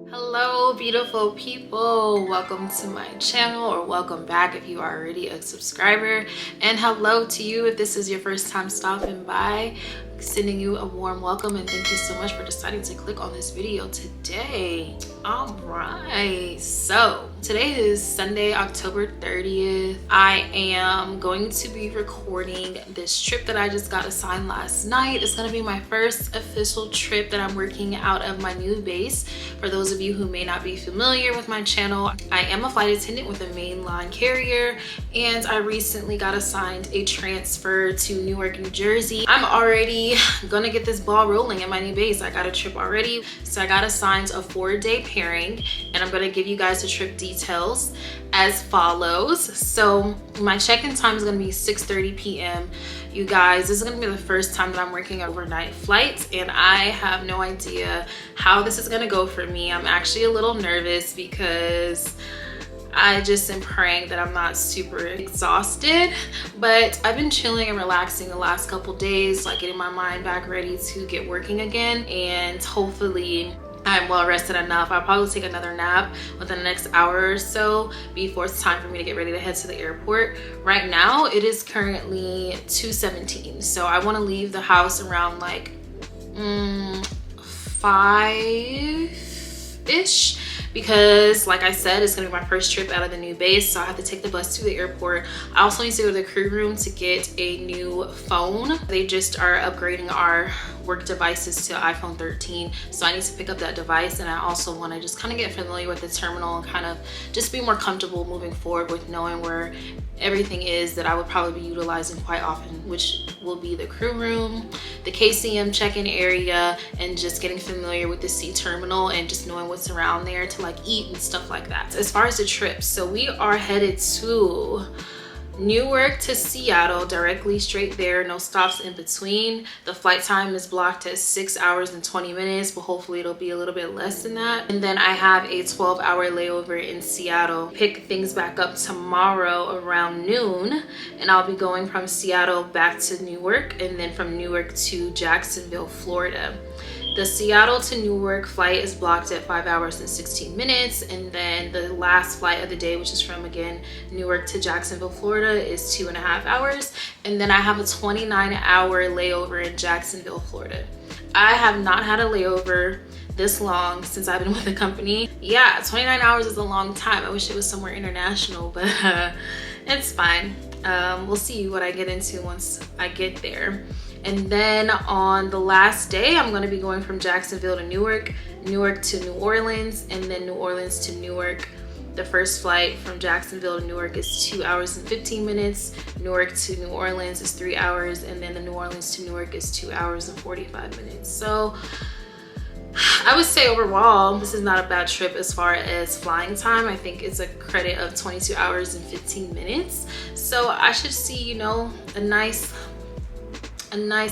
Hello beautiful people, welcome to my channel, or welcome back if you are already a subscriber, and hello to you if this is your first time stopping by. Sending you a warm welcome and thank you so much for deciding to click on this video today. All right, so today is Sunday, October 30th. I am going to be recording this trip that I just got assigned last night. It's going to be my first official trip that I'm working out of my new base. For those of you who may not be familiar with my channel, I am a flight attendant with a mainline carrier, and I recently got assigned a transfer to Newark, New Jersey. I'm already gonna get this ball rolling at my new base. I got a trip already, so I got assigned a 4-day pairing, and I'm gonna give you guys the trip details as follows. So my check-in time is gonna be 6:30 p.m. You guys, this is gonna be the first time that I'm working overnight flights, and I have no idea how this is gonna go for me. I'm actually a little nervous because I just am praying that I'm not super exhausted, but I've been chilling and relaxing the last couple days, like getting my mind back ready to get working again, and hopefully I'm well rested enough. I'll probably take another nap within the next hour or so before it's time for me to get ready to head to the airport. Right now it is currently 2:17, so I want to leave the house around like 5-ish, because like I said, it's gonna be my first trip out of the new base, so I have to take the bus to the airport. I also need to go to the crew room to get a new phone. They just are upgrading our work devices to iPhone 13, so I need to pick up that device, and I also want to just kind of get familiar with the terminal and kind of just be more comfortable moving forward with knowing where everything is that I would probably be utilizing quite often, which will be the crew room, the KCM check-in area, and just getting familiar with the C terminal and just knowing what's around there to like eat and stuff like that. As far as the trip, so we are headed to Newark to Seattle, directly straight there, no stops in between. The flight time is blocked at 6 hours and 20 minutes, but hopefully it'll be a little bit less than that. And then I have a 12-hour layover in Seattle. Pick things back up tomorrow around noon, and I'll be going from Seattle back to Newark, and then from Newark to Jacksonville, Florida. The Seattle to Newark flight is blocked at 5 hours and 16 minutes. And then the last flight of the day, which is from, again, Newark to Jacksonville, Florida, is 2.5 hours. And then I have a 29-hour layover in Jacksonville, Florida. I have not had a layover this long since I've been with the company. Yeah, 29 hours is a long time. I wish it was somewhere international, but it's fine. We'll see what I get into once I get there. And then on the last day, I'm going to be going from Jacksonville to Newark, Newark to New Orleans, and then New Orleans to Newark. The first flight from Jacksonville to Newark is 2 hours and 15 minutes. Newark to New Orleans is 3 hours, and then the New Orleans to Newark is 2 hours and 45 minutes. So I would say overall, this is not a bad trip as far as flying time. I think it's a credit of 22 hours and 15 minutes. So I should see, you know, a nice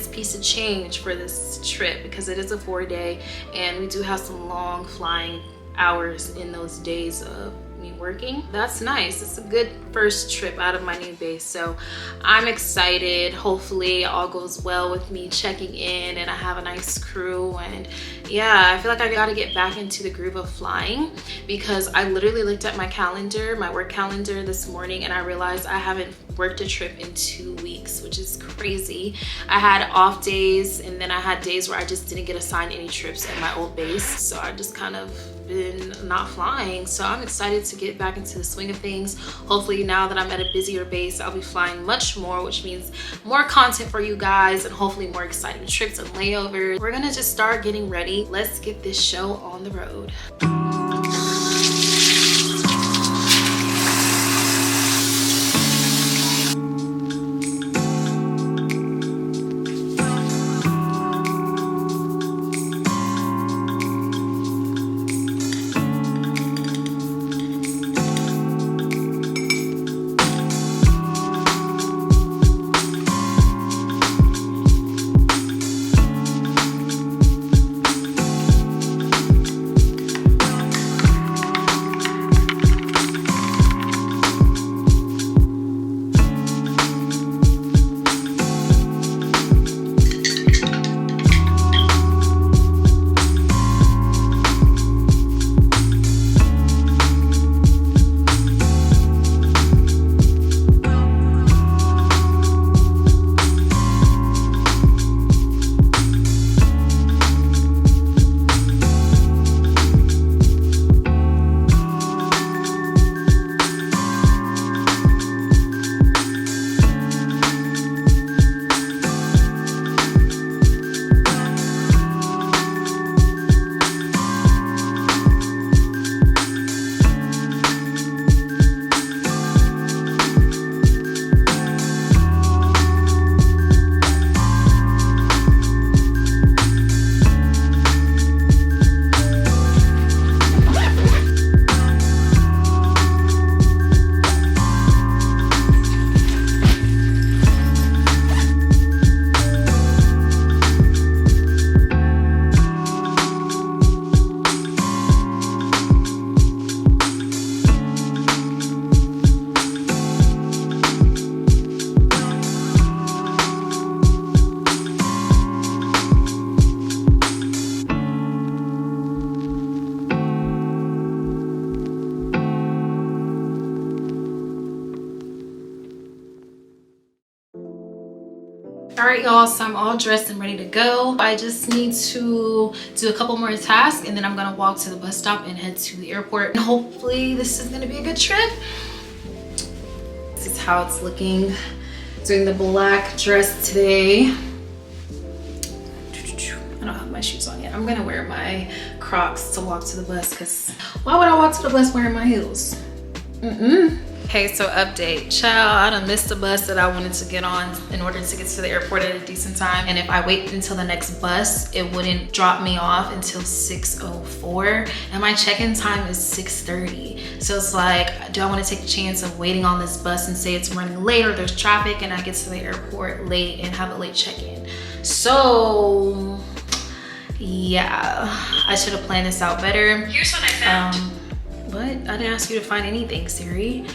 piece of change for this trip, because it is a 4-day, and we do have some long flying hours in those days of me working. That's nice. It's a good first trip out of my new base, so I'm excited. Hopefully all goes well with me checking in, and I have a nice crew. And yeah, I feel like I gotta get back into the groove of flying, because I literally looked at my calendar, my work calendar this morning, and I realized I haven't worked a trip in 2 weeks, which is crazy. I had off days, and then I had days where I just didn't get assigned any trips at my old base, so I just kind of been not flying. So I'm excited to get back into the swing of things. Hopefully now that I'm at a busier base, I'll be flying much more, which means more content for you guys, and hopefully more exciting trips and layovers. We're gonna just start getting ready. Let's get this show on the road. All right, y'all, so I'm all dressed and ready to go. I just need to do a couple more tasks and then I'm gonna walk to the bus stop and head to the airport. And hopefully this is gonna be a good trip. This is how it's looking. Doing the black dress today. I don't have my shoes on yet. I'm gonna wear my Crocs to walk to the bus because why would I walk to the bus wearing my heels? Okay, so update. Child, I done missed the bus that I wanted to get on in order to get to the airport at a decent time. And if I wait until the next bus, it wouldn't drop me off until 6:04. And my check-in time is 6:30. So it's like, do I want to take the chance of waiting on this bus and say it's running late or there's traffic and I get to the airport late and have a late check-in? So yeah, I should have planned this out better. Here's what I found. What? I didn't ask you to find anything, Siri.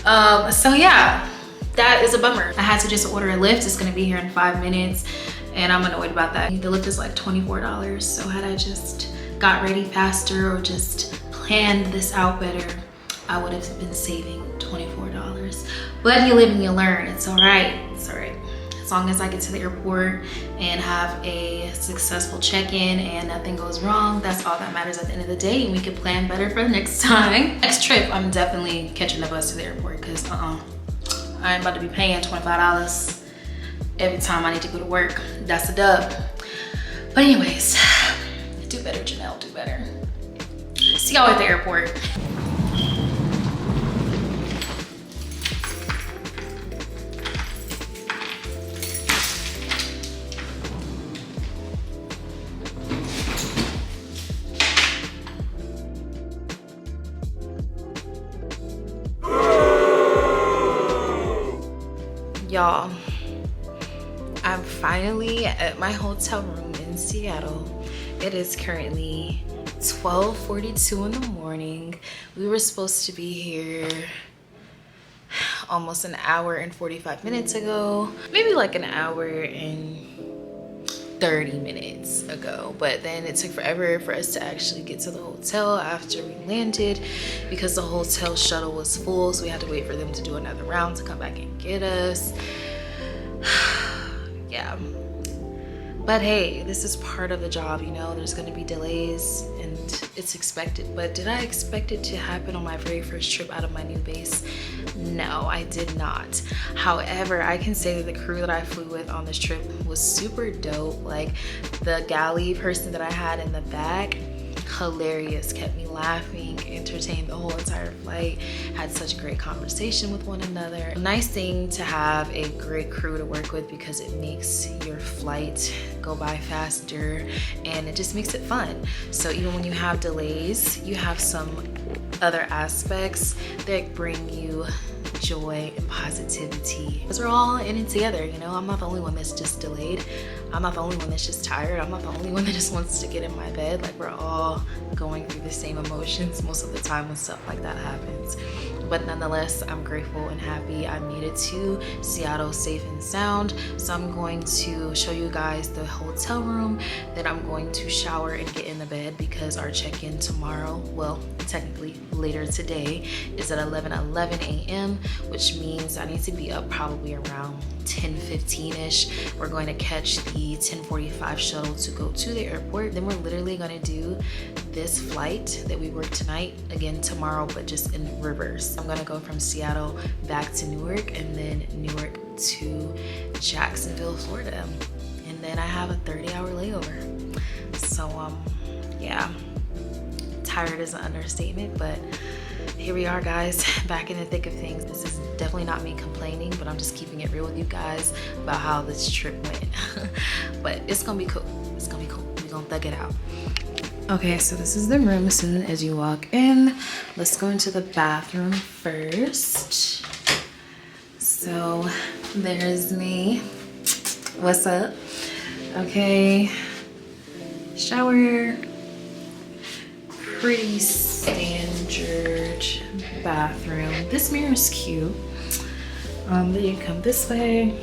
So yeah, that is a bummer. I had to just order a Lyft. It's gonna be here in 5 minutes and I'm annoyed about that. The Lyft is like $24. So had I just got ready faster or just planned this out better, I would have been saving $24. But you live and you learn. It's all right. It's all right. As long as I get to the airport and have a successful check-in and nothing goes wrong, that's all that matters at the end of the day, and we can plan better for the next time. Next trip, I'm definitely catching the bus to the airport because I ain't about to be paying $25 every time I need to go to work. That's a dub. But anyways, do better, Janelle, do better. See y'all at the airport. Y'all, I'm finally at my hotel room in Seattle. It is currently 12:42 in the morning. We were supposed to be here almost an hour and 45 minutes ago, maybe like an hour and 30 minutes ago, but then it took forever for us to actually get to the hotel after we landed because the hotel shuttle was full, so we had to wait for them to do another round to come back and get us. Yeah, but hey, this is part of the job, you know. There's gonna be delays and it's expected. But did I expect it to happen on my very first trip out of my new base? No, I did not. However, I can say that the crew that I flew with on this trip was super dope. Like the galley person that I had in the back, hilarious, kept me laughing, entertained the whole entire flight, had such great conversation with one another. Nice thing to have a great crew to work with because it makes your flight go by faster and it just makes it fun. So even when you have delays, you have some other aspects that bring you joy and positivity because we're all in it together, you know. I'm not the only one that's just delayed. I'm not the only one that's just tired. I'm not the only one that just wants to get in my bed. Like, we're all going through the same emotions most of the time when stuff like that happens. But nonetheless, I'm grateful and happy I made it to Seattle safe and sound. So I'm going to show you guys the hotel room, then I'm going to shower and get in the bed because our check-in tomorrow, well, technically later today, is at 11:11 a.m., which means I need to be up probably around 10:15ish. We're going to catch the 10:45 shuttle to go to the airport. Then we're literally going to do this flight that we work tonight again tomorrow, but just in reverse. I'm going to go from Seattle back to Newark and then Newark to Jacksonville, Florida, and then I have a 30-hour layover. So yeah, tired is an understatement, but here we are, guys, back in the thick of things. This is definitely not me complaining, but I'm just keeping it real with you guys about how this trip went. But it's gonna be cool. It's gonna be cool. We're gonna thug it out. Okay, so this is the room as soon as you walk in. Let's go into the bathroom first. So there's me. What's up? Okay, shower. Pretty standard bathroom. This mirror is cute. Then you come this way.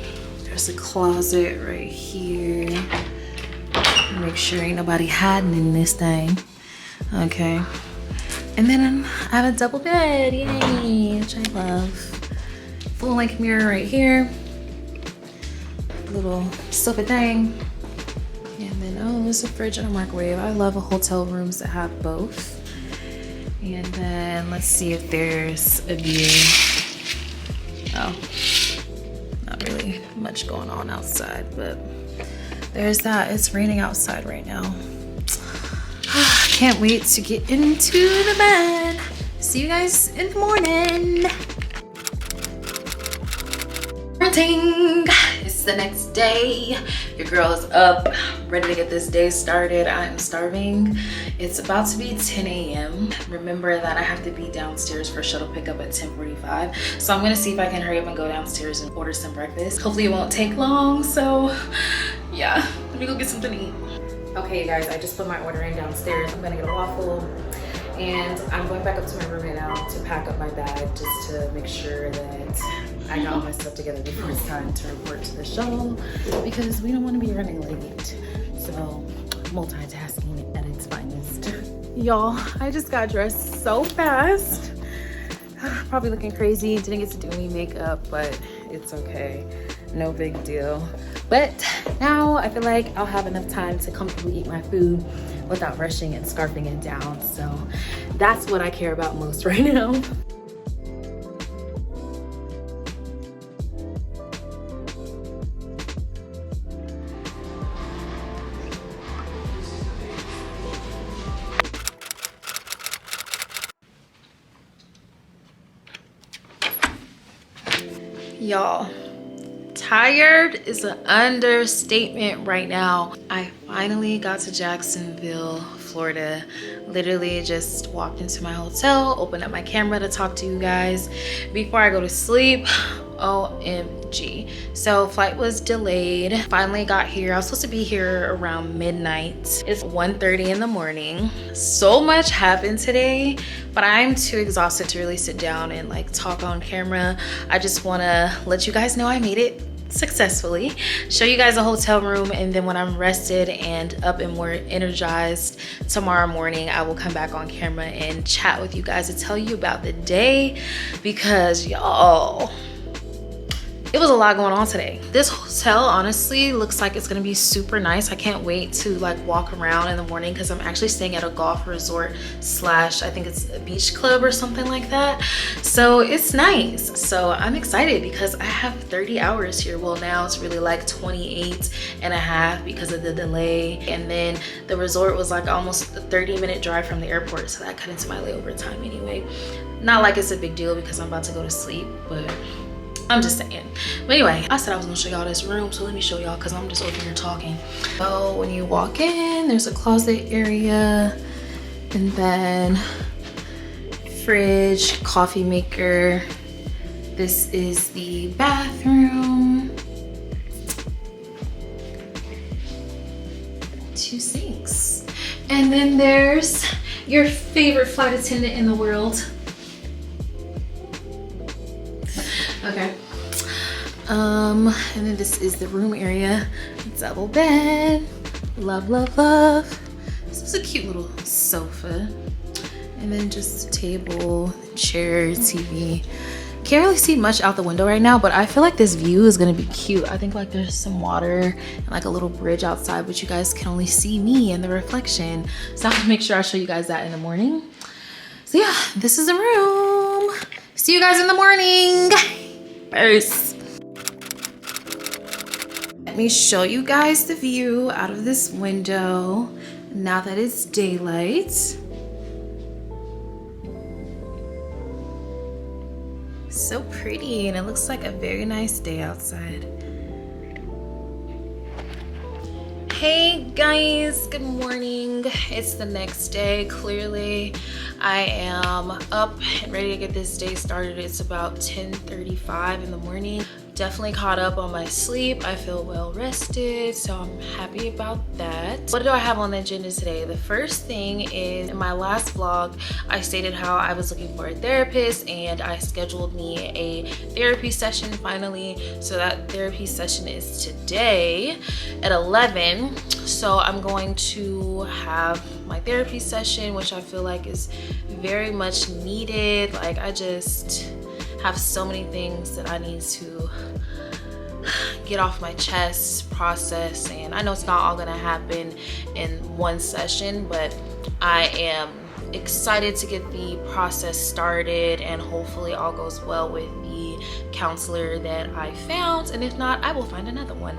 There's a closet right here. Make sure ain't nobody hiding in this thing. Okay. And then I have a double bed, yay, which I love. Full length mirror right here. little sofa thing. And then, oh, there's a fridge and a microwave. I love hotel rooms that have both. And then let's see if there's a view. Oh, not really much going on outside, but there's that. It's raining outside right now. Can't wait to get into the bed. See you guys in the morning. Morning. It's the next day. Your girl is up, ready to get this day started. I am starving. It's about to be 10 a.m. Remember that I have to be downstairs for shuttle pickup at 10:45. So I'm gonna see if I can hurry up and go downstairs and order some breakfast. Hopefully it won't take long. So yeah, let me go get something to eat. Okay, you guys, I just put my order in downstairs. I'm gonna get a waffle. And I'm going back up to my room right now to pack up my bag just to make sure that I got all my stuff together before it's time to report to the shuttle, because we don't want to be running late. So multitasking at its finest. Y'all, I just got dressed so fast. Probably looking crazy. Didn't get to do any makeup, but it's okay. No big deal. But now I feel like I'll have enough time to comfortably eat my food without rushing and scarfing it down. So that's what I care about most right now. Y'all, tired is an understatement right now. I finally got to Jacksonville, Florida. Literally just walked into my hotel, opened up my camera to talk to you guys before I go to sleep. OMG. So flight was delayed. Finally got here. I was supposed to be here around midnight. It's 1:30 in the morning. So much happened today, but I'm too exhausted to really sit down and like talk on camera. I just want to let you guys know I made it successfully, show you guys a hotel room, and then when I'm rested and up and more energized tomorrow morning, I will come back on camera and chat with you guys to tell you about the day, because y'all, it was a lot going on today. This hotel honestly looks like it's gonna be super nice. I can't wait to like walk around in the morning, because I'm actually staying at a golf resort slash, I think it's a beach club or something like that. So it's nice. So I'm excited because I have 30 hours here. Well, now it's really like 28 and a half because of the delay. And then the resort was like almost a 30-minute drive from the airport. So that cut into my layover time anyway. Not like it's a big deal because I'm about to go to sleep, but I'm just saying. But anyway, I said I was gonna show y'all this room, so let me show y'all because I'm just over here talking. So when you walk in, there's a closet area, and then fridge, coffee maker. This is the bathroom. 2 sinks. And then there's your favorite flight attendant in the world. Okay. And then this is the room area. Double bed. Love, love, love. This is a cute little sofa. And then just a table, chair, TV. Can't really see much out the window right now, but I feel like this view is gonna be cute. I think like there's some water and like a little bridge outside, but you guys can only see me and the reflection. So I'll make sure I show you guys that in the morning. So yeah, this is the room. See you guys in the morning. Peace. Let me show you guys the view out of this window now that it's daylight. So pretty, and it looks like a very nice day outside. Hey guys, good morning. It's the next day. Clearly I am up and ready to get this day started. It's about 10:35 in the morning. Definitely caught up on my sleep. I feel well rested, so I'm happy about that. What do I have on the agenda today? The first thing is, in my last vlog, I stated how I was looking for a therapist, and I scheduled me a therapy session finally. So that therapy session is today at 11. So I'm going to have my therapy session, which I feel like is very much needed. Like, I just have so many things that I need to get off my chest, process, and I know it's not all gonna happen in one session, but I am excited to get the process started, and hopefully all goes well with the counselor that I found, and if not, I will find another one.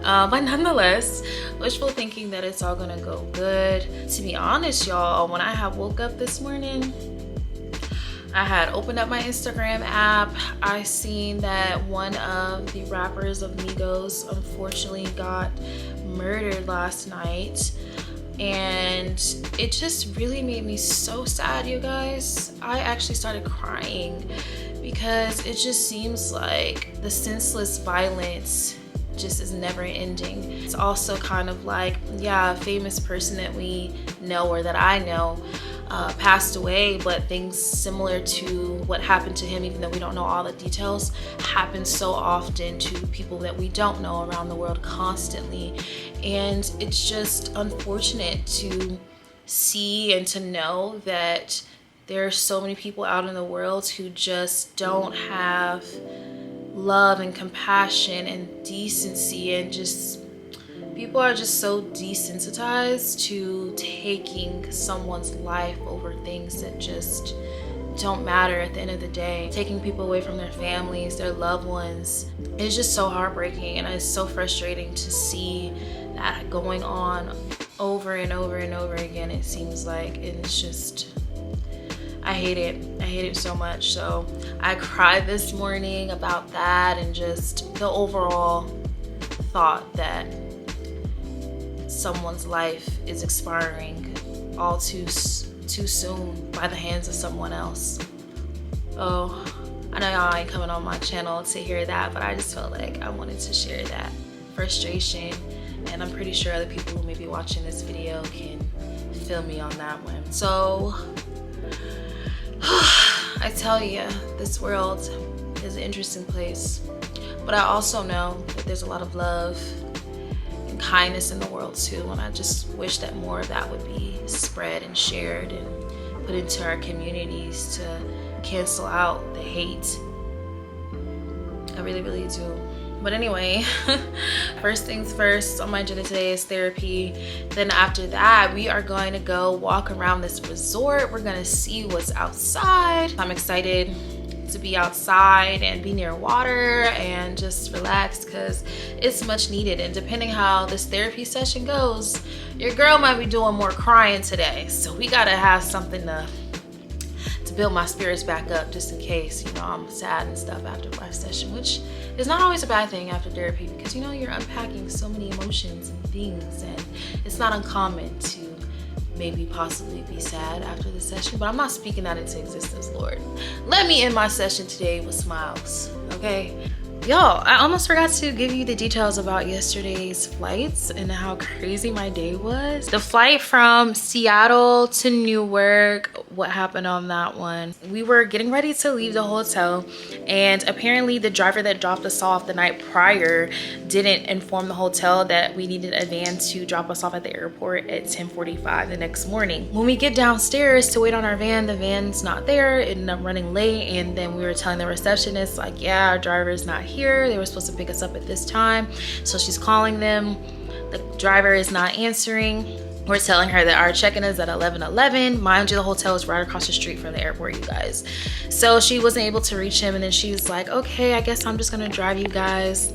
But nonetheless, wishful thinking that it's all gonna go good. To be honest, y'all, when I had woke up this morning, I had opened up my Instagram app. I seen that one of the rappers of Migos unfortunately got murdered last night, and it just really made me so sad, you guys. I actually started crying because it just seems like the senseless violence just is never ending. It's also kind of like, yeah, a famous person that we know or that I know passed away, but things similar to what happened to him, even though we don't know all the details, happen so often to people that we don't know around the world constantly. And it's just unfortunate to see and to know that there are so many people out in the world who just don't have love and compassion and decency, and just people are just so desensitized to taking someone's life over things that just don't matter at the end of the day. Taking people away from their families, their loved ones. It's just so heartbreaking, and it's so frustrating to see that going on over and over and over again, it seems like. And it's just, I hate it. I hate it so much. So I cried this morning about that, and just the overall thought that someone's life is expiring all too soon by the hands of someone else. Oh, I know y'all ain't coming on my channel to hear that, but I just felt like I wanted to share that frustration, and I'm pretty sure other people who may be watching this video can feel me on that one. So I tell you, this world is an interesting place, but I also know that there's a lot of love and kindness in the world too, and I just wish that more of that would be spread and shared and put into our communities to cancel out the hate. I really, really do. But anyway, first things first on my agenda today is therapy. Then after that, we are going to go walk around this resort. We're gonna see what's outside. I'm excited to be outside and be near water and just relax, because it's much needed. And depending how this therapy session goes, your girl might be doing more crying today. So we gotta have something to build my spirits back up, just in case, you know, I'm sad and stuff after my session, which is not always a bad thing after therapy, because, you know, you're unpacking so many emotions and things, and it's not uncommon to maybe possibly be sad after the session. But I'm not speaking that into existence, Lord. Let me end my session today with smiles, okay? Y'all, I almost forgot to give you the details about yesterday's flights and how crazy my day was. The flight from Seattle to Newark, what happened on that one? We were getting ready to leave the hotel, and apparently the driver that dropped us off the night prior didn't inform the hotel that we needed a van to drop us off at the airport at 10:45 the next morning. When we get downstairs to wait on our van, the van's not there. It ended up running late, and then we were telling the receptionist, like, yeah, our driver's not here. They were supposed to pick us up at this time. So she's calling them. The driver is not answering. We're telling her that our check-in is at 11:11. Mind you, the hotel is right across the street from the airport, you guys. So she wasn't able to reach him, and then she was like, okay, I guess I'm just gonna drive you guys.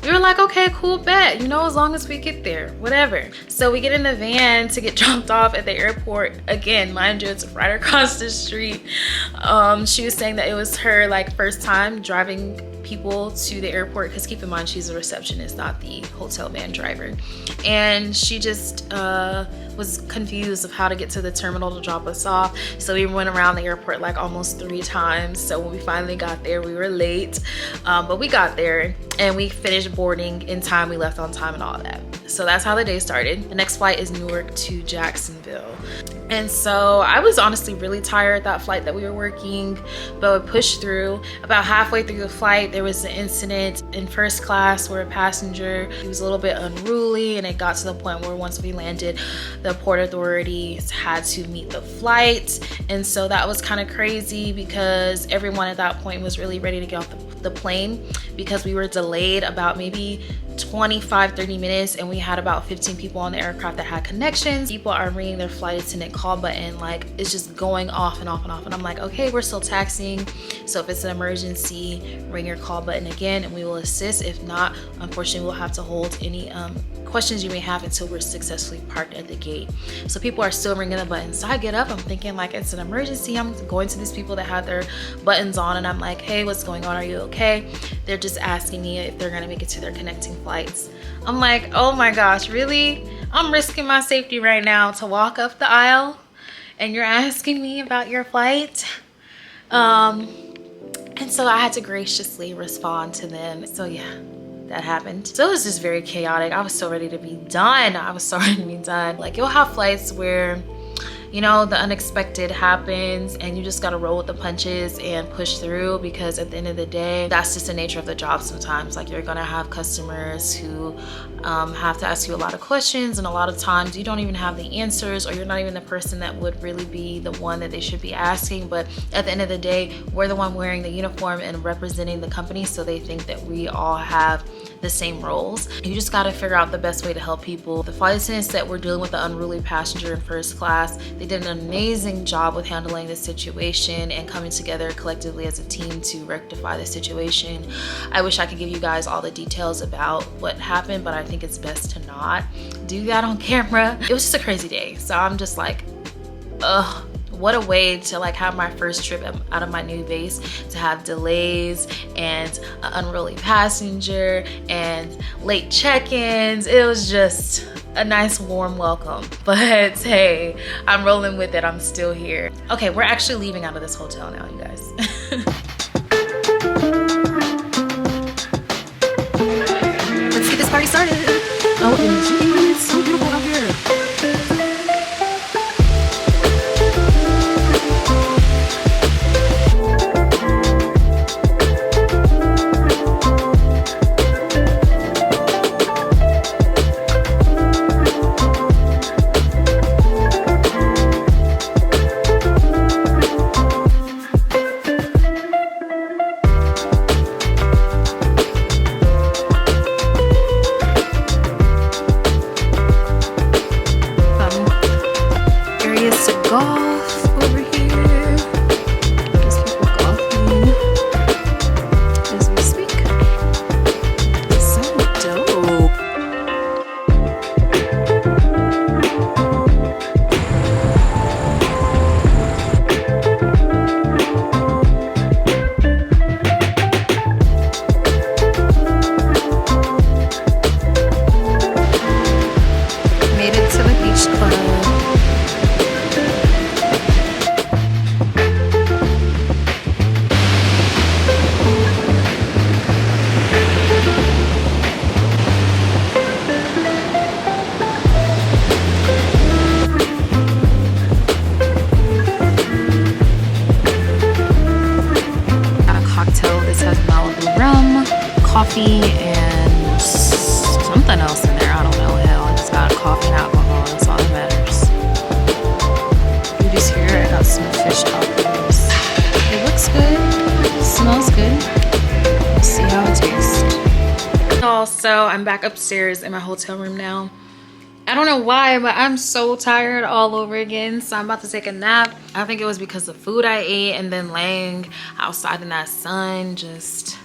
We were like, okay, cool, bet, you know, as long as we get there, whatever. So we get in the van to get dropped off at the airport. Again, mind you, it's right across the street. She was saying that it was her like first time driving people to the airport, because keep in mind, she's a receptionist, not the hotel van driver. And she just was confused of how to get to the terminal to drop us off. So we went around the airport like almost 3 times. So when we finally got there, we were late, but we got there and we finished boarding in time. We left on time and all that. So that's how the day started. The next flight is Newark to Jacksonville. And so I was honestly really tired that flight that we were working, but we pushed through. About halfway through the flight, there was an incident in first class where a passenger, he was a little bit unruly, and it got to the point where once we landed, the port authorities had to meet the flight. And so that was kind of crazy because everyone at that point was really ready to get off the plane, because we were delayed about maybe 25-30 minutes, and we had about 15 people on the aircraft that had connections. People are ringing their flight attendant call button, like it's just going off and off and off. And I'm like, okay, we're still taxiing, so if it's an emergency, ring your call button again and we will assist. If not, unfortunately, we'll have to hold any questions you may have until we're successfully parked at the gate. So people are still ringing the button. So I get up, I'm thinking like it's an emergency. I'm going to these people that have their buttons on, and I'm like, hey, what's going on? Are you okay? They're just asking me if they're gonna make it to their connecting flights. I'm like, oh my gosh, really? I'm risking my safety right now to walk up the aisle and you're asking me about your flight? And so I had to graciously respond to them. So yeah, that happened. So it was just very chaotic. I was so ready to be done. I was so ready to be done. Like, you'll have flights where, you know, the unexpected happens and you just gotta roll with the punches and push through, because at the end of the day, that's just the nature of the job sometimes. Like, you're gonna have customers who have to ask you a lot of questions, and a lot of times you don't even have the answers, or you're not even the person that would really be the one that they should be asking. But at the end of the day, we're the one wearing the uniform and representing the company, so they think that we all have the same roles. You just got to figure out the best way to help people. The flight attendants that were dealing with the unruly passenger in first class, they did an amazing job with handling the situation and coming together collectively as a team to rectify the situation. I wish I could give you guys all the details about what happened, but I think it's best to not do that on camera. It was just a crazy day. So I'm just like, ugh. What a way to like have my first trip out of my new base, to have delays and an unruly passenger and late check-ins. It was just a nice warm welcome. But hey, I'm rolling with it. I'm still here. Okay, we're actually leaving out of this hotel now, you guys. Let's get this party started. Oh, and it's so beautiful out here. Coffee and something else in there. I don't know. Hell, I just got coffee and alcohol. That's all that matters. Beauty's here. I got some fish tacos. It looks good. It smells good. Let's see how it tastes. Also, I'm back upstairs in my hotel room now. I don't know why, but I'm so tired all over again. So I'm about to take a nap. I think it was because of the food I ate and then laying outside in that sun just...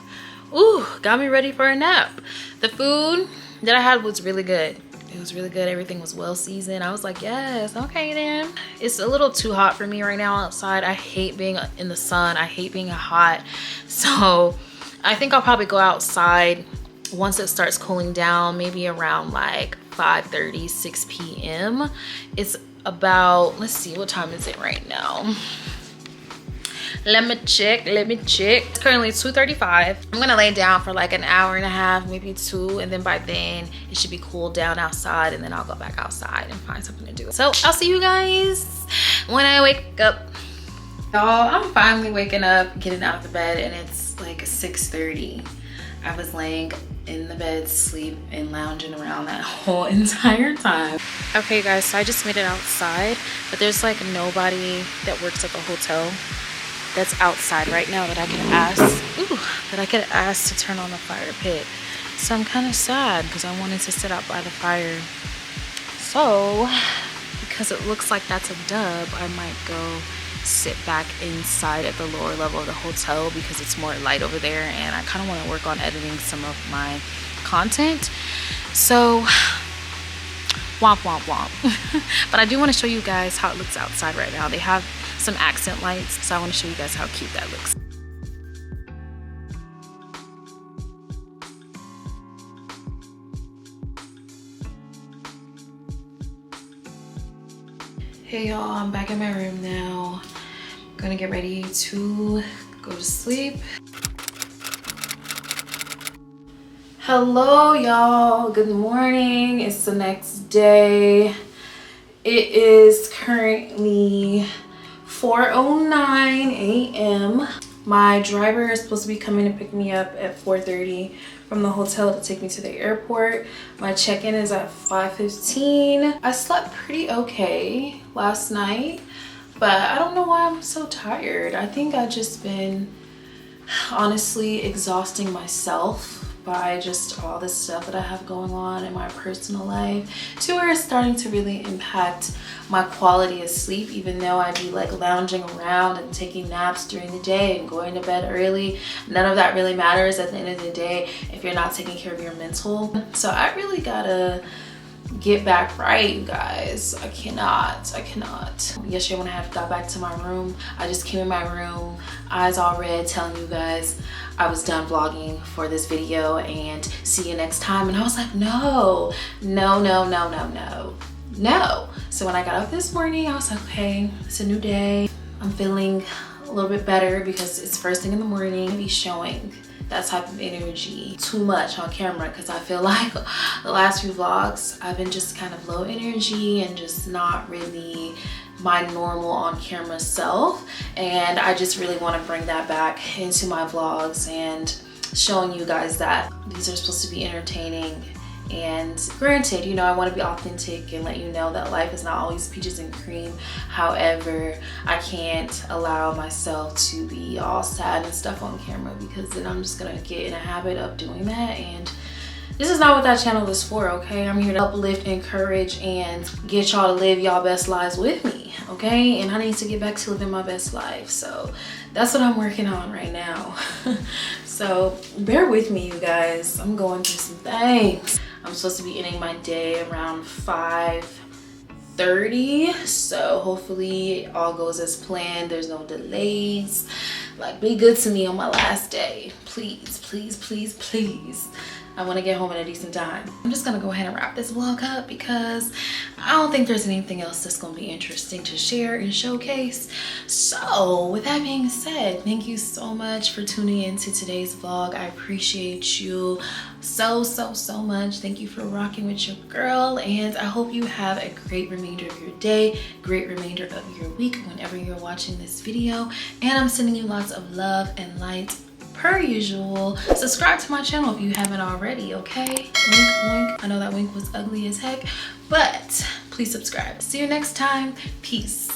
ooh, got me ready for a nap. The food that I had was really good. It was really good. Everything was well seasoned. I was like, yes, okay then. It's a little too hot for me right now outside. I hate being in the sun. I hate being hot. So I think I'll probably go outside once it starts cooling down, maybe around like 5:30, 6 p.m. It's about, let's see, what time is it right now? Let me check. It's currently 2:35. I'm gonna lay down for like an hour and a half, maybe 2, and then by then it should be cooled down outside, and then I'll go back outside and find something to do. So I'll see you guys when I wake up. Y'all, I'm finally waking up, getting out of the bed, and it's like 6:30. I was laying in the bed, sleep, and lounging around that whole entire time. Okay guys, so I just made it outside, but there's like nobody that works at the hotel that's outside right now that I could ask to turn on the fire pit. So I'm kind of sad because I wanted to sit out by the fire. So because it looks like that's a dub, I might go sit back inside at the lower level of the hotel because it's more light over there, and I kind of want to work on editing some of my content. So womp womp womp. But I do want to show you guys how it looks outside right now. They have some accent lights, so I want to show you guys how cute that looks. Hey y'all, I'm back in my room now. I'm gonna get ready to go to sleep. Hello y'all, good morning. It's the next day. It is currently 4:09 a.m. My driver is supposed to be coming to pick me up at 4:30 from the hotel to take me to the airport. My check-in is at 5:15. I slept pretty okay last night, but I don't know why I'm so tired. I think I've just been honestly exhausting myself by just all this stuff that I have going on in my personal life, to where it's starting to really impact my quality of sleep. Even though I be like lounging around and taking naps during the day and going to bed early, none of that really matters at the end of the day if you're not taking care of your mental. So I really gotta get back right, you guys. I cannot. Yesterday when I got back to my room, I just came in my room, eyes all red, telling you guys I was done vlogging for this video and see you next time. And I was like, no. So when I got up this morning, I was like, okay, it's a new day. I'm feeling a little bit better because it's first thing in the morning. Be showing that type of energy too much on camera, because I feel like the last few vlogs I've been just kind of low energy and just not really my normal on camera self, and I just really want to bring that back into my vlogs and showing you guys that these are supposed to be entertaining. And granted, you know, I want to be authentic and let you know that life is not always peaches and cream. However, I can't allow myself to be all sad and stuff on camera, because then I'm just gonna get in a habit of doing that, and this is not what that channel is for, okay? I'm here to uplift, encourage, and get y'all to live y'all best lives with me, okay? And I need to get back to living my best life, so that's what I'm working on right now. So bear with me, you guys. I'm going through some things. I'm supposed to be ending my day around 5:30, so hopefully all goes as planned. There's no delays. Like, be good to me on my last day, please, please, please, please. I want to get home at a decent time. I'm just gonna go ahead and wrap this vlog up because I don't think there's anything else that's gonna be interesting to share and showcase. So with that being said, thank you so much for tuning into today's vlog. I appreciate you so much. Thank you for rocking with your girl, and I hope you have a great remainder of your day, great remainder of your week whenever you're watching this video, and I'm sending you lots of love and light per usual. Subscribe to my channel if you haven't already, okay? Wink wink. I know that wink was ugly as heck, but please subscribe. See you next time. Peace.